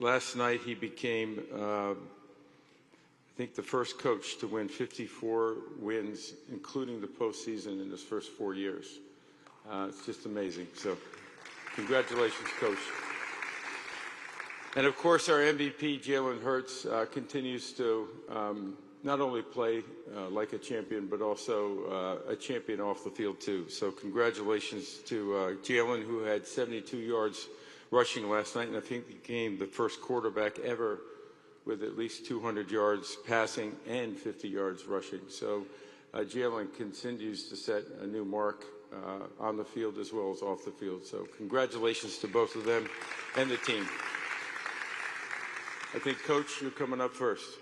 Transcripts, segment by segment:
Last night he became, I think, the first coach to win 54 wins, including the postseason, in his first 4 years. It's just amazing. So congratulations, Coach. And, of course, our MVP, Jalen Hurts, continues to not only play like a champion, but also a champion off the field, too. So congratulations to Jalen, who had 72 yards rushing last night, and I think became the first quarterback ever with at least 200 yards passing and 50 yards rushing. So Jalen continues to set a new mark on the field as well as off the field. So congratulations to both of them and the team. I think, Coach, you're coming up first.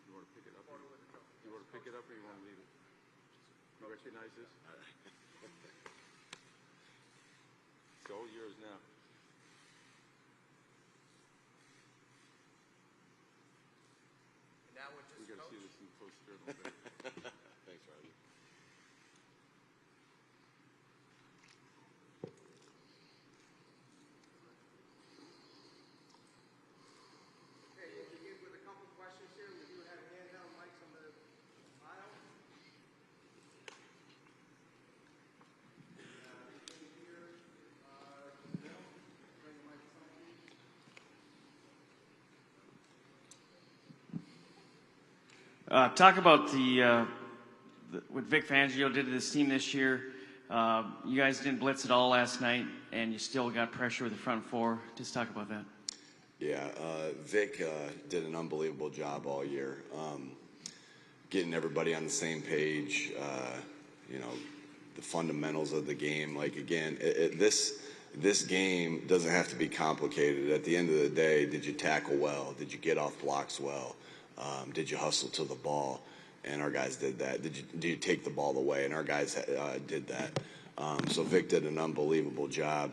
You want to pick it up? You want to pick it up, or you want to leave it? You recognize this? It's all yours now. Now we're just we got to see this in post-journal. Thanks, Roger. Talk about what Vic Fangio did to this team this year. You guys didn't blitz at all last night, and you still got pressure with the front four. Just talk about that. Yeah, Vic did an unbelievable job all year, getting everybody on the same page. You know, the fundamentals of the game. Like, again, this game doesn't have to be complicated. At the end of the day, did you tackle well? Did you get off blocks well? Did you hustle to the ball? And our guys did that. Did you take the ball away? And our guys did that. So Vic did an unbelievable job.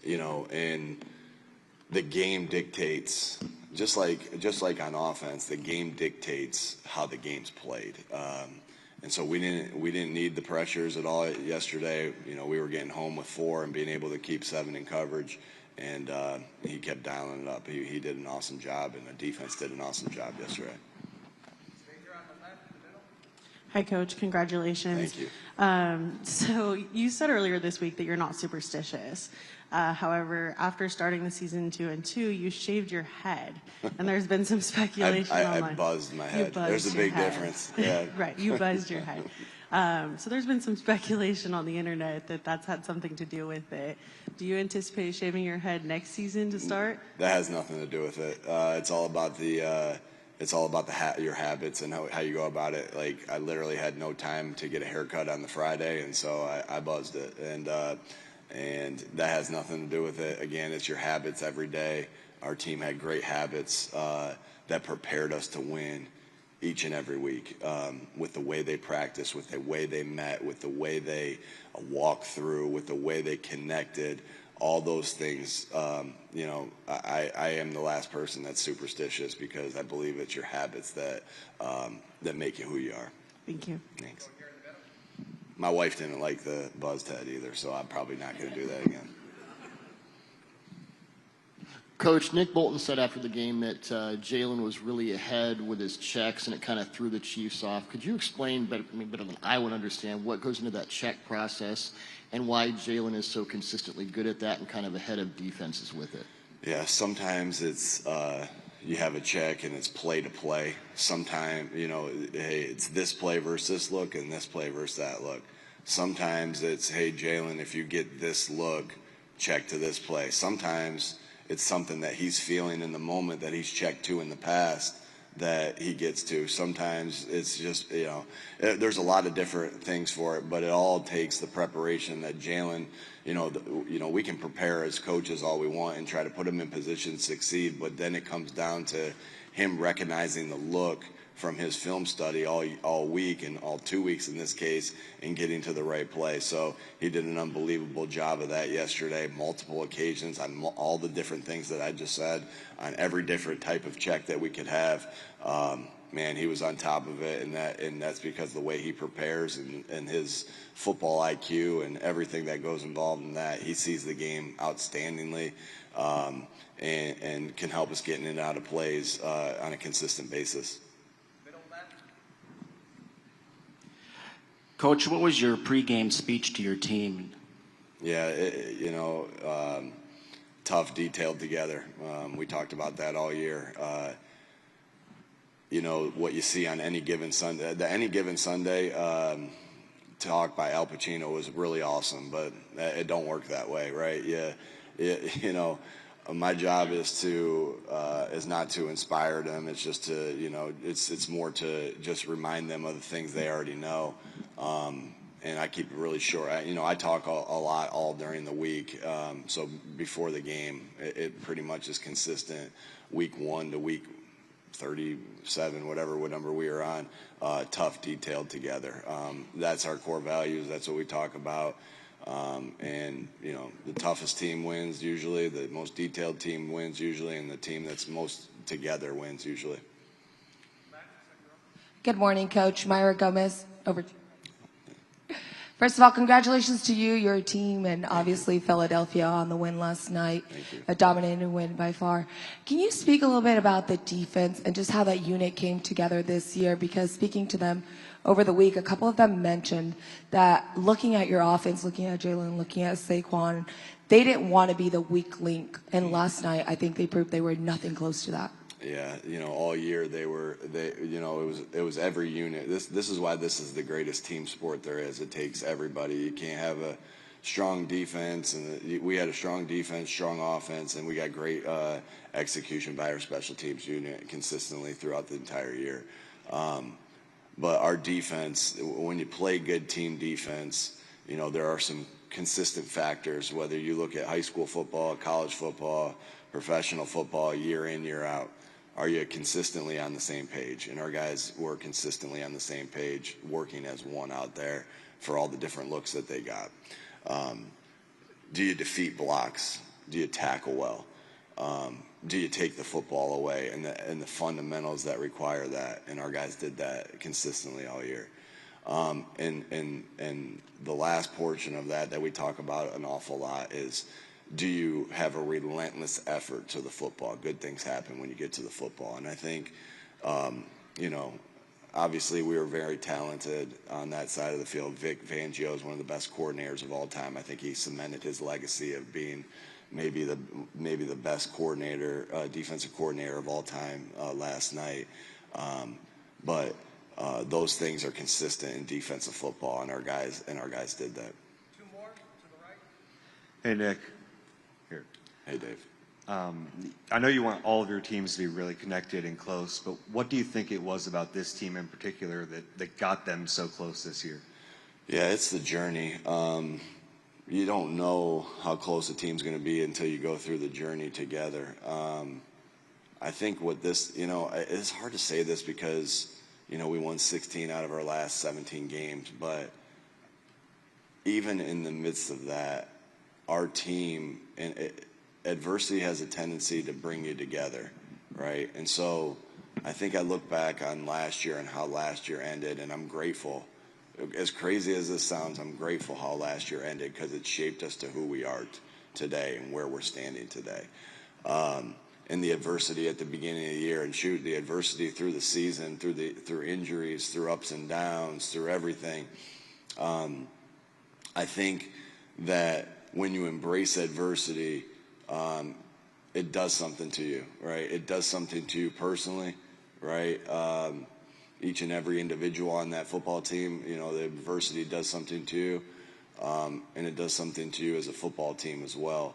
You know, and the game dictates, just like on offense, the game dictates how the game's played. And so we didn't need the pressures at all yesterday. You know, we were getting home with 4 and being able to keep 7 in coverage. And he kept dialing it up. He did an awesome job, and the defense did an awesome job yesterday. Hi, Coach. Congratulations. Thank you. So you said earlier this week that you're not superstitious. However, after starting the season 2-2, you shaved your head, and there's been some speculation online. I buzzed my head. There's a big difference. Yeah. Right, you buzzed your head. So there's been some speculation on the internet that that's had something to do with it. Do you anticipate shaving your head next season to start? That has nothing to do with it. It's all about your habits and how you go about it. Like, I literally had no time to get a haircut on the Friday, and so I buzzed it. And that has nothing to do with it. Again, it's your habits every day. Our team had great habits that prepared us to win each and every week, with the way they practiced, with the way they met, with the way they walked through, with the way they connected, all those things. You know, I am the last person that's superstitious, because I believe it's your habits that make you who you are. Thank you. Thanks. My wife didn't like the buzzed head either, so I'm probably not going to do that again. Coach, Nick Bolton said after the game that Jalen was really ahead with his checks, and it kind of threw the Chiefs off. Could you explain better than I would understand what goes into that check process and why Jalen is so consistently good at that and kind of ahead of defenses with it? Yeah, sometimes it's you have a check and it's play to play. Sometimes, you know, hey, it's this play versus this look and this play versus that look. Sometimes it's, hey, Jalen, if you get this look, check to this play. Sometimes it's something that he's feeling in the moment that he's checked to in the past that he gets to. Sometimes it's just, you know, there's a lot of different things for it, but it all takes the preparation that Jalen, you know, we can prepare as coaches all we want and try to put him in position to succeed, but then it comes down to him recognizing the look from his film study all week and all 2 weeks in this case, and getting to the right play. So he did an unbelievable job of that yesterday, multiple occasions on all the different things that I just said, on every different type of check that we could have. man, he was on top of it, and that's because of the way he prepares and his football IQ and everything that goes involved in that. He sees the game outstandingly, and can help us get in and out of plays on a consistent basis. Coach, what was your pregame speech to your team? Yeah, tough, detailed together. We talked about that all year. What you see on any given Sunday. The any given Sunday talk by Al Pacino was really awesome, but it don't work that way, right? Yeah, my job is not to inspire them. It's just to, it's more to just remind them of the things they already know. And I keep it really short. I talk a lot all during the week. So before the game, it pretty much is consistent, week 1 to week 37, whatever number we are on, tough, detailed together. That's our core values. That's what we talk about. And the toughest team wins usually, the most detailed team wins usually, and the team that's most together wins usually. Good morning, Coach. Myra Gomez, over to you. First of all, congratulations to you, your team, and obviously Philadelphia on the win last night. Thank you. A dominating win by far. Can you speak a little bit about the defense and just how that unit came together this year? Because speaking to them over the week, a couple of them mentioned that looking at your offense, looking at Jalen, looking at Saquon, they didn't want to be the weak link. And last night, I think they proved they were nothing close to that. Yeah, all year it was every unit. This is why this is the greatest team sport there is. It takes everybody. You can't have a strong defense, and we had a strong defense, strong offense, and we got great execution by our special teams unit consistently throughout the entire year. But our defense, when you play good team defense, there are some consistent factors, whether you look at high school football, college football, professional football, year in, year out. Are you consistently on the same page? And our guys were consistently on the same page, working as one out there for all the different looks that they got. Do you defeat blocks? Do you tackle well? Do you take the football away? And the fundamentals that require that. And our guys did that consistently all year. And the last portion of that we talk about an awful lot is, do you have a relentless effort to the football? Good things happen when you get to the football. And I think, obviously we were very talented on that side of the field. Vic Fangio is one of the best coordinators of all time. I think he cemented his legacy of being maybe the best coordinator, defensive coordinator of all time last night. But those things are consistent in defensive football, and our guys did that. Two more to the right. Hey, Nick. Here. Hey, Dave. I know you want all of your teams to be really connected and close, but what do you think it was about this team in particular that got them so close this year? Yeah, it's the journey. You don't know how close a team's going to be until you go through the journey together. I think what this, it's hard to say this because, we won 16 out of our last 17 games, but even in the midst of that, our team, and adversity has a tendency to bring you together, right? And so I think I look back on last year and how last year ended, and I'm grateful. As crazy as this sounds, I'm grateful how last year ended because it shaped us to who we are today and where we're standing today. And the adversity at the beginning of the year, and the adversity through the season, through injuries, through ups and downs, through everything. I think that when you embrace adversity, it does something to you, right? It does something to you personally, right? Each and every individual on that football team, the adversity does something to you, and it does something to you as a football team as well.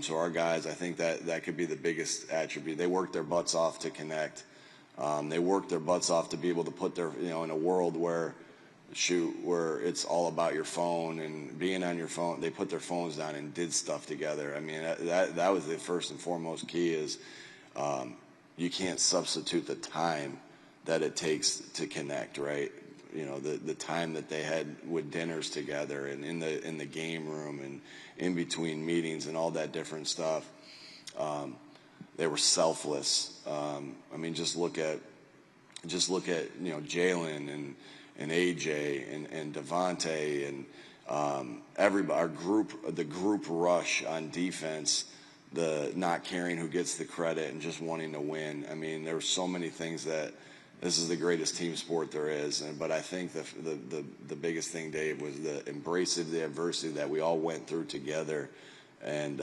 So our guys, I think that could be the biggest attribute. They work their butts off to connect. They work their butts off to be able to put their, in a world where it's all about your phone and being on your phone, they put their phones down and did stuff together. I mean, that was the first and foremost key is you can't substitute the time that it takes to connect, right? The time that they had with dinners together and in the game room and in between meetings and all that different stuff. They were selfless. Just look at just look at, you know, Jalen and AJ and Devontae and everybody, the group rush on defense, the not caring who gets the credit and just wanting to win. I mean, there were so many things that this is the greatest team sport there is. But I think the biggest thing, Dave, was the embrace of the adversity that we all went through together. And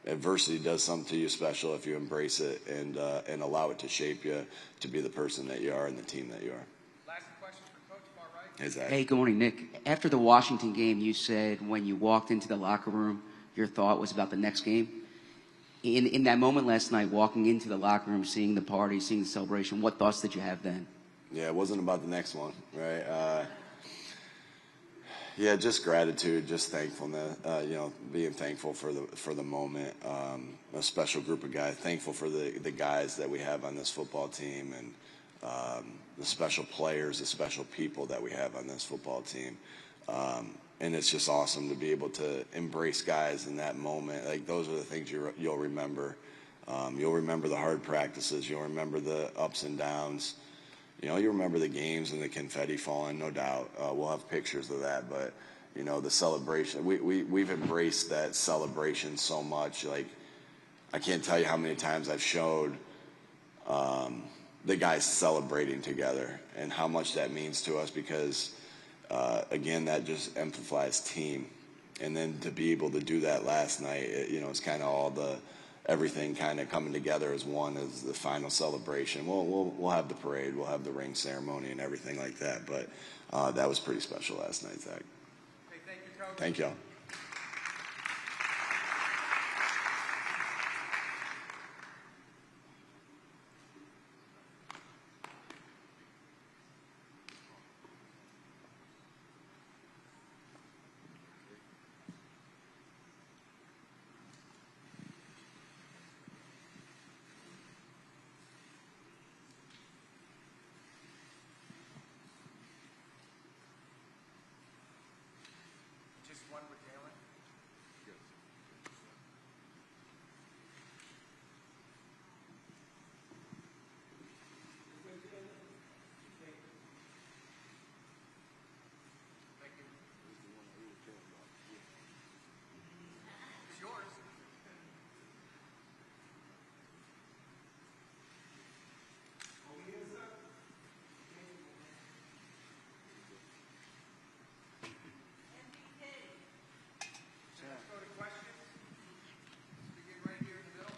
adversity does something to you special if you embrace it and allow it to shape you to be the person that you are and the team that you are. Last question for Coach, far right. Exactly. Hey, good morning, Nick. After the Washington game, you said when you walked into the locker room, your thought was about the next game. In that moment last night, walking into the locker room, seeing the party, seeing the celebration, what thoughts did you have then? Yeah, it wasn't about the next one, right? Yeah, just gratitude, just thankfulness. You know, being thankful for the moment. A special group of guys. Thankful for the guys that we have on this football team, and the special players, the special people that we have on this football team. And it's just awesome to be able to embrace guys in that moment. Like, those are the things you'll remember. You'll remember the hard practices. You'll remember the ups and downs. You know, you remember the games and the confetti falling, no doubt. We'll have pictures of that. But, you know, the celebration, we've embraced that celebration so much. Like, I can't tell you how many times I've showed the guys celebrating together and how much that means to us, because again, that just amplifies team. And then to be able to do that last night, you know, it's kind of everything kind of coming together as one, as the final celebration. We'll have the parade, we'll have the ring ceremony and everything like that. But that was pretty special last night, Zach. Hey, thank you, Coach. Thank y'all. Just one with Jalen. Thank you. It's yours. Let's go to questions. Begin right here in the middle.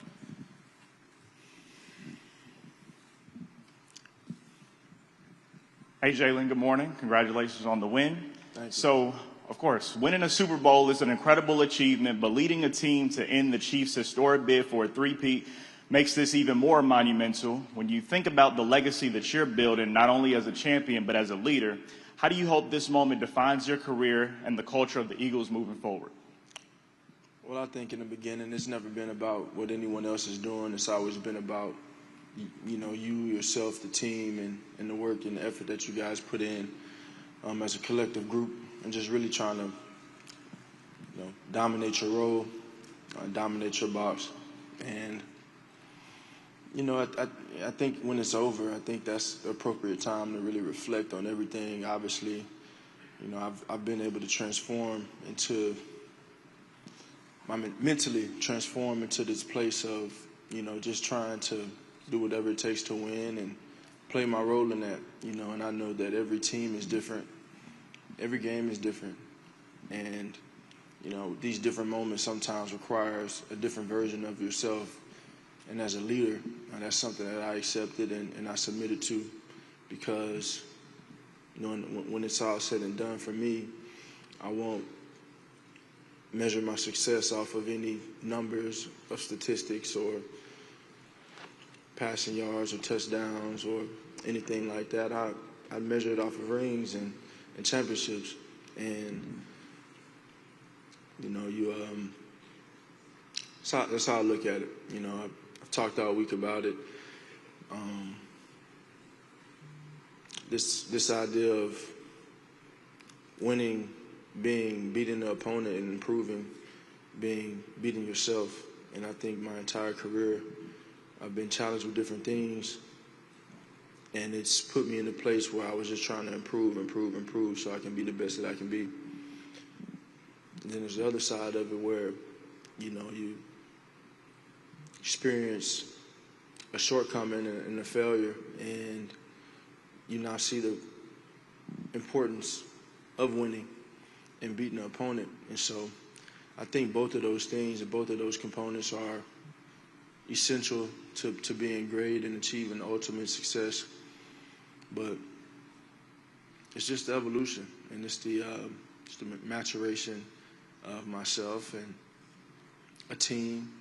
Hey, Jalen, good morning. Congratulations on the win. So, of course, winning a Super Bowl is an incredible achievement, but leading a team to end the Chiefs' historic bid for a three-peat makes this even more monumental. When you think about the legacy that you're building, not only as a champion, but as a leader, how do you hope this moment defines your career and the culture of the Eagles moving forward? Well, I think in the beginning, it's never been about what anyone else is doing. It's always been about, you know, you, yourself, the team, and the work and the effort that you guys put in as a collective group, and just really trying to, you know, dominate your role, dominate your box. And, you know, I think when it's over, I think that's the appropriate time to really reflect on everything. Obviously, you know, I've been able to mentally transform into this place of, you know, just trying to do whatever it takes to win and play my role in that, you know. And I know that every team is different. Every game is different. And, you know, these different moments sometimes requires a different version of yourself. And as a leader, that's something that I accepted and I submitted to, because, you know, when it's all said and done for me, I won't measure my success off of any numbers of statistics or passing yards or touchdowns or anything like that. I measure it off of rings and championships. And, you know, that's how I look at it. You know, I've talked all week about it. This idea of winning, beating the opponent and improving, beating yourself. And I think my entire career, I've been challenged with different things. And it's put me in a place where I was just trying to improve so I can be the best that I can be. And then there's the other side of it where, you experience a shortcoming and a failure, and you now see the importance of winning and beating an opponent. And so I think both of those things and both of those components are essential to being great and achieving ultimate success. But it's just the evolution, and it's the maturation of myself and a team,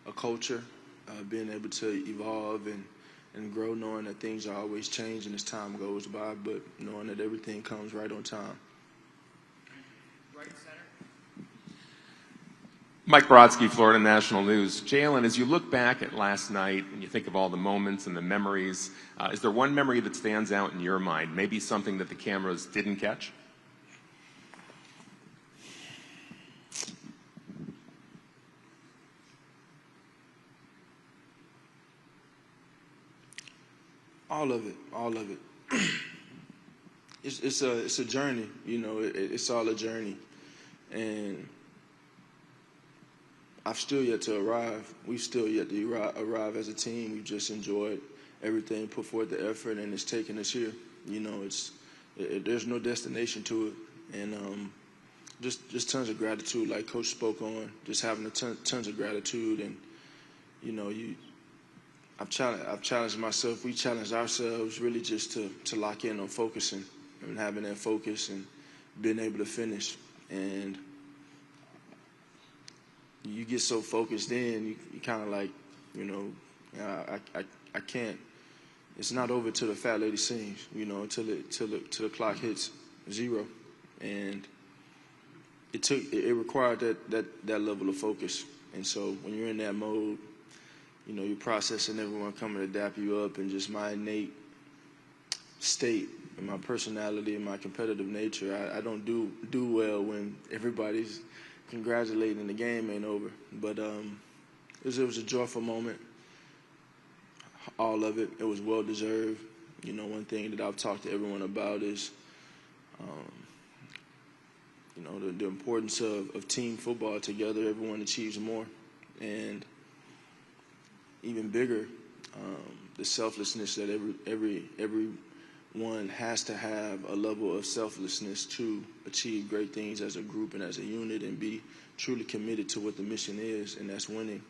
a culture, being able to evolve and grow, knowing that things are always changing as time goes by, but knowing that everything comes right on time. Right center. Mike Brodsky, Florida National News. Jalen, as you look back at last night and you think of all the moments and the memories, is there one memory that stands out in your mind, maybe something that the cameras didn't catch? All of it. It's a journey, it's all a journey. And I've still yet to arrive. We've still yet to arrive as a team. We've just enjoyed everything, put forth the effort, and it's taken us here. There's no destination to it. And just tons of gratitude, like Coach spoke on, just having tons of gratitude. And, I've challenged myself. We challenged ourselves really just to lock in on focusing and having that focus and being able to finish. And you get so focused in, you kind of like, I can't. It's not over till the fat lady sings, till the clock hits 0. And it required that level of focus. And so when you're in that mode, you're processing everyone coming to dap you up, and just my innate state and my personality and my competitive nature. I don't do well when everybody's congratulating the game ain't over. But it was a joyful moment. All of it. It was well deserved. One thing that I've talked to everyone about is, the importance of team football. Together, everyone achieves more. And even bigger, the selflessness that everyone has to have a level of selflessness to achieve great things as a group and as a unit, and be truly committed to what the mission is, and that's winning.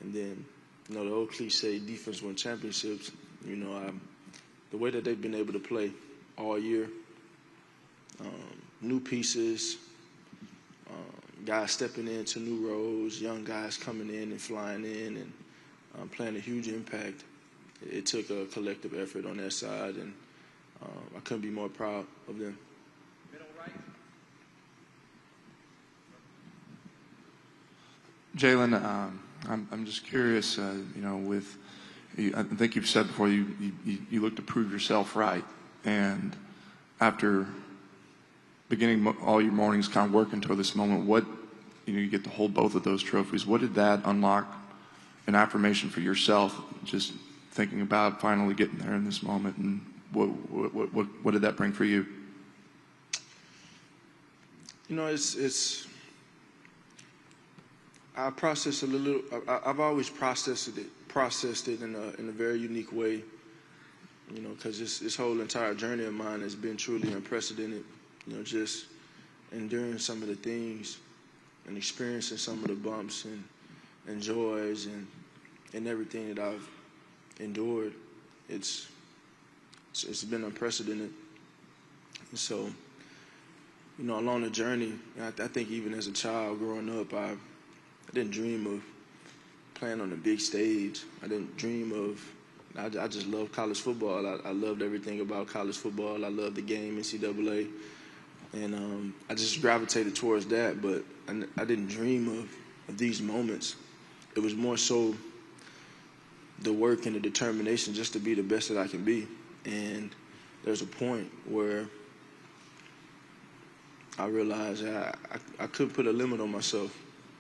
And then, the old cliche, defense wins championships. The way that they've been able to play all year, new pieces, guys stepping into new roles, young guys coming in and flying in and playing a huge impact. It took a collective effort on their side, and I couldn't be more proud of them. Middle right. Jalen, I'm just curious, with I think you've said before you look to prove yourself right, and after beginning all your mornings kind of working toward this moment, what you get to hold both of those trophies. What did that unlock an affirmation for yourself? Just thinking about finally getting there in this moment, and what did that bring for you? It's I process it a little. I've always processed it in a very unique way. Because this whole entire journey of mine has been truly unprecedented. Just enduring some of the things and experiencing some of the bumps and joys and everything that I've endured. It's been unprecedented. And so, along the journey, I think even as a child growing up, I didn't dream of playing on the big stage. I didn't dream of. I just loved college football. I loved everything about college football. I loved the game, NCAA. And I just gravitated towards that, but I didn't dream of these moments. It was more so the work and the determination just to be the best that I can be. And there's a point where I realized I could put a limit on myself,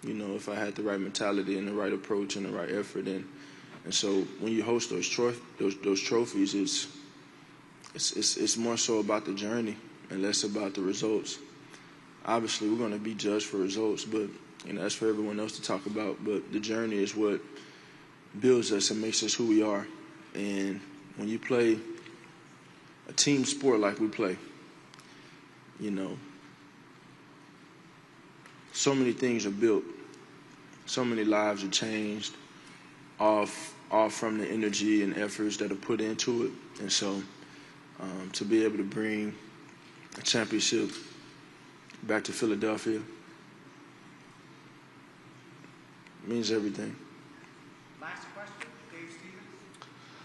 if I had the right mentality and the right approach and the right effort. And And so when you host those trophies, it's more so about the journey and less about the results. Obviously, we're going to be judged for results, but that's for everyone else to talk about. But the journey is what builds us and makes us who we are. And when you play a team sport like we play, so many things are built, so many lives are changed, all from the energy and efforts that are put into it. And so to be able to bring a championship back to Philadelphia means everything. Last question, Dave Stevens.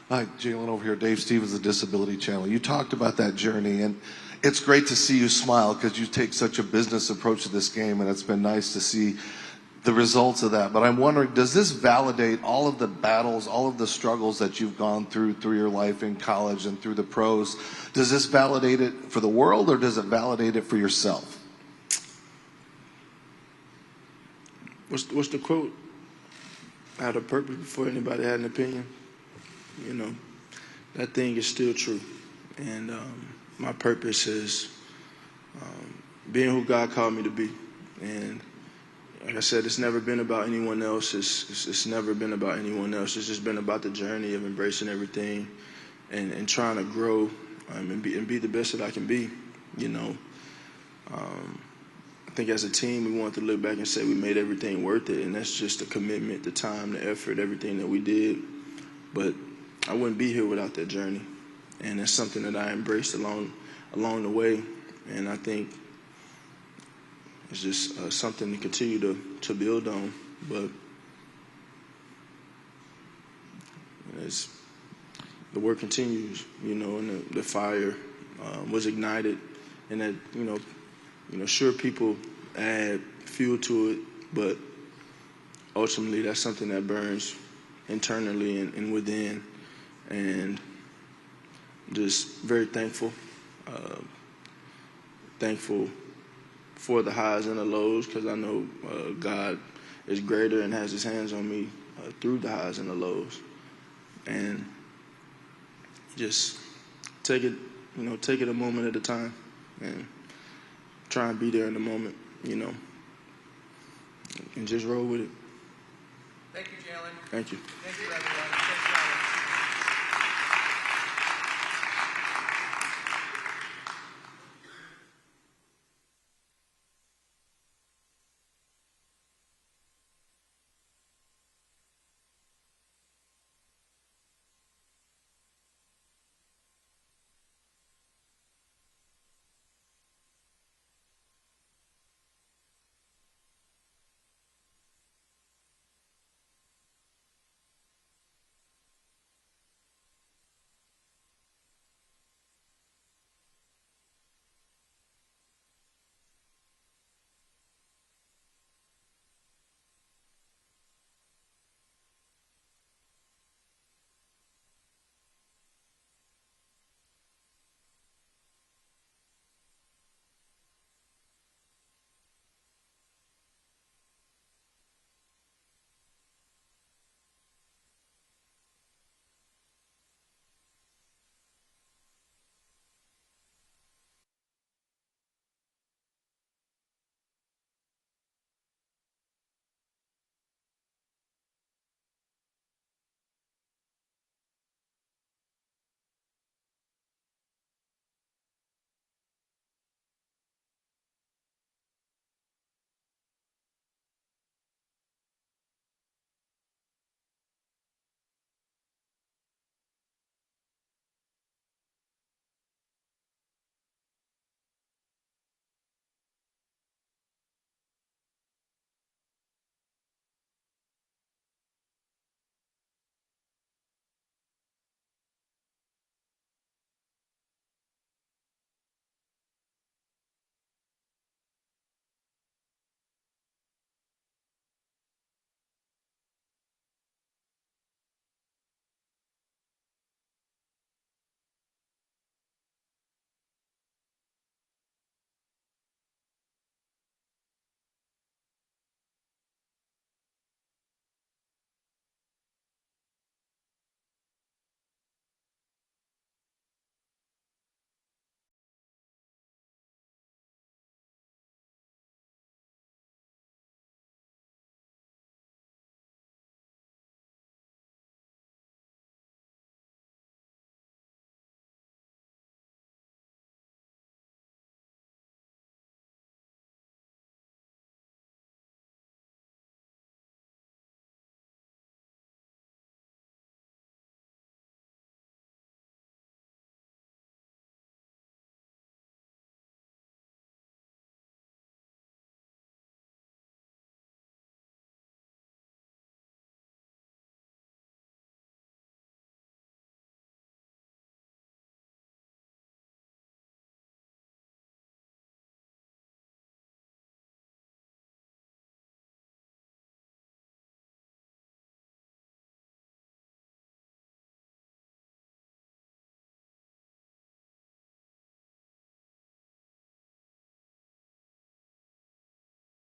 Hi, Jalen over here. Dave Stevens, the Disability Channel. You talked about that journey, and it's great to see you smile because you take such a business approach to this game, and it's been nice to see the results of that. But I'm wondering, does this validate all of the battles, all of the struggles that you've gone through your life in college and through the pros? Does this validate it for the world, or does it validate it for yourself? What's the quote? Out of purpose before anybody had an opinion. That thing is still true. And my purpose is being who God called me to be. And like I said, it's never been about anyone else. It's never been about anyone else. It's just been about the journey of embracing everything and trying to grow and be the best that I can be. I think as a team, we wanted to look back and say we made everything worth it, and that's just the commitment, the time, the effort, everything that we did. But I wouldn't be here without that journey, and that's something that I embraced along the way, and I think it's just something to continue to build on. But the work continues, and the fire was ignited, and that sure, people add fuel to it, but ultimately that's something that burns internally and within. And just very thankful for the highs and the lows, because I know God is greater and has his hands on me through the highs and the lows. And just take it a moment at a time and try and be there in the moment, and just roll with it. Thank you, Jalen. Thank you. Thank you, everyone.